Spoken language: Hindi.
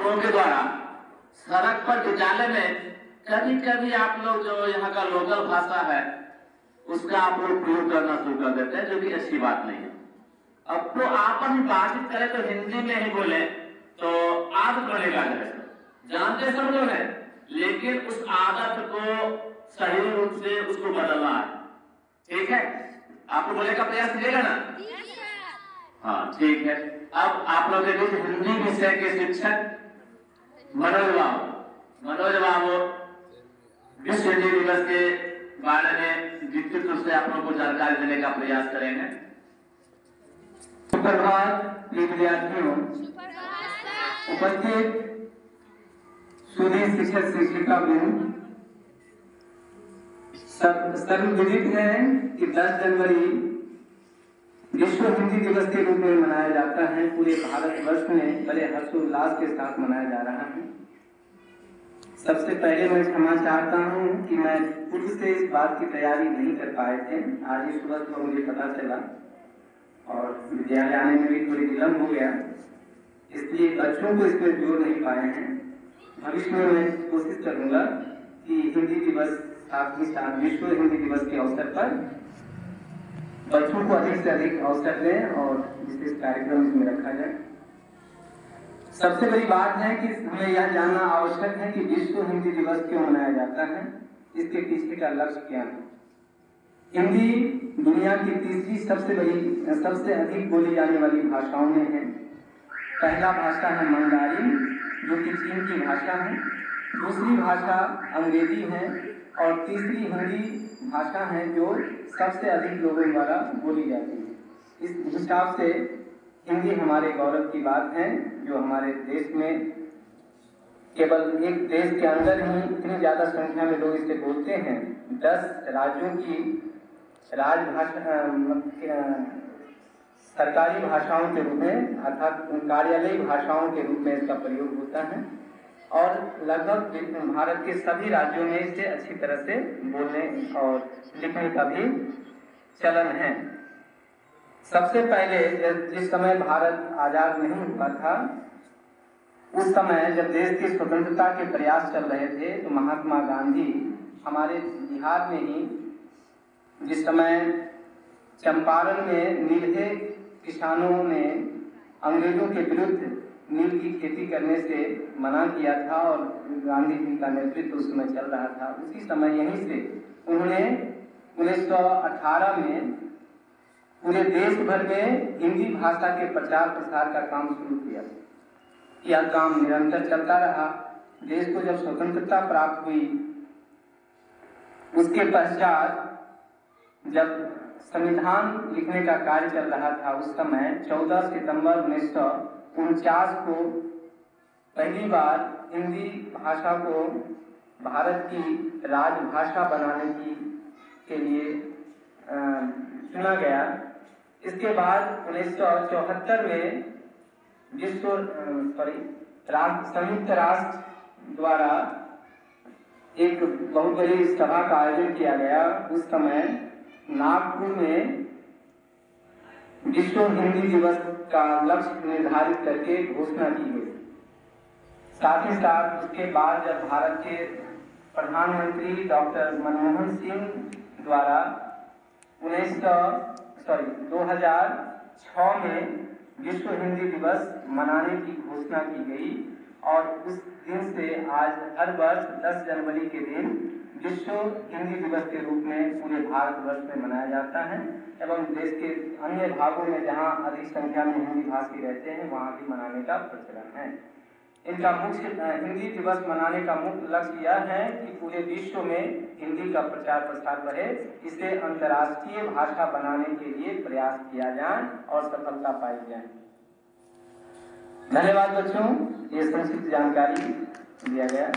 छात्रों के द्वारा सड़क पर विद्यालय में कभी कभी आप लोग जो यहाँ का लोकल भाषा है उसका आप लोग प्रयोग करना शुरू कर देते हैं, जो कि अच्छी बात नहीं है। अब तो आपस में बातचीत करें तो हिंदी में ही बोले तो आदत बनेगा, जानते सब लोग हैं, लेकिन उस आदत को सही रूप से उसको बदलना है। ठीक है, आपको बोलने का प्रयास करिएगा ना? हाँ ठीक है। अब आप लोग के बीच हिंदी विषय के शिक्षक मनोज बाबू विश्व हिंदी दिवस के बारे में विस्तृत रूप से आप लोगों को जानकारी देने का प्रयास करेंगे। सुप्रभात प्रिय विद्यार्थियों, उपस्थित सूर्य शिक्षक शिक्षिका वृंद, सर्वविदित है कि 10 जनवरी विश्व हिंदी दिवस के रूप में मनाया जाता है। पूरे भारतवर्ष में बड़े हर्षोल्लास के साथ मनाया जा रहा है। सबसे पहले मैं क्षमा चाहता हूं कि मैं पूर्व से इस बात की तैयारी नहीं कर पाए थे। आज ही सुबह को मुझे पता चला और विद्यालय आने में भी थोड़ी विलम्ब हो गया, इसलिए बच्चों को इसमें जोड़ नहीं पाए हैं। भविष्य में मैं कोशिश करूंगा कि हिंदी दिवस साथ ही साथ विश्व हिंदी दिवस के अवसर पर बच्चों को अधिक से अधिक अवसर दें और विशेष कार्यक्रम इसमें रखा जाए। सबसे बड़ी बात है कि हमें यह जानना आवश्यक है कि विश्व हिंदी दिवस क्यों मनाया जाता है, इसके पीछे का लक्ष्य क्या है। हिंदी दुनिया की तीसरी सबसे अधिक बोली जाने वाली भाषाओं में है। पहला भाषा है मंडारिन, जो कि चीन की भाषा है। दूसरी भाषा अंग्रेजी है और तीसरी हिंदी भाषा है जो सबसे अधिक लोगों द्वारा बोली जाती है। इस हिसाब से हिंदी हमारे गौरव की बात है, जो हमारे देश में केवल एक देश के अंदर ही इतनी ज्यादा संख्या में लोग इसे बोलते हैं। 10 राज्यों की राजभाषा सरकारी भाषाओं के रूप में अर्थात कार्यालयी भाषाओं के रूप में इसका प्रयोग होता है और लगभग भारत के सभी राज्यों में इसे अच्छी तरह से बोलने और लिखने का भी चलन है। सबसे पहले जिस समय भारत आजाद नहीं हुआ था, उस समय जब देश की स्वतंत्रता के प्रयास चल रहे थे, तो महात्मा गांधी हमारे बिहार में ही, जिस समय चंपारण में नीलहे किसानों ने अंग्रेजों के विरुद्ध नील की खेती करने से मना किया था और गांधी जी का नेतृत्व उस समय चल रहा था, उसी समय यहीं से उन्होंने 1918 में पूरे देश भर में हिंदी भाषा के प्रचार प्रसार का काम शुरू किया। यह काम निरंतर चलता रहा। देश को जब स्वतंत्रता प्राप्त हुई, उसके पश्चात जब संविधान लिखने का कार्य चल रहा था, उस समय 14 सितंबर 1949 को पहली बार हिंदी भाषा को भारत की राजभाषा बनाने के लिए चुना गया। इसके बाद 1974 में संयुक्त राष्ट्र द्वारा एक बहुत बड़ी सभा का आयोजन किया गया। उस समय नागपुर में विश्व हिंदी दिवस का लक्ष्य निर्धारित करके घोषणा की गई। साथ ही साथ उसके बाद जब भारत के प्रधानमंत्री डॉक्टर मनमोहन सिंह द्वारा 2006 में विश्व हिंदी दिवस मनाने की घोषणा की गई और उस दिन से आज हर वर्ष 10 जनवरी के दिन विश्व हिंदी दिवस के रूप में पूरे भारतवर्ष में मनाया जाता है एवं देश के अन्य भागों में जहां अधिक संख्या में हिंदी भाषी रहते हैं वहां भी मनाने का प्रचलन है। इनका हिंदी दिवस मनाने का मुख्य लक्ष्य यह है कि पूरे विश्व में हिंदी का प्रचार प्रसार बढ़े, इसे अंतर्राष्ट्रीय भाषा बनाने के लिए प्रयास किया जाए और सफलता पाई जाए। धन्यवाद बच्चों, ये संक्षिप्त जानकारी दिया गया।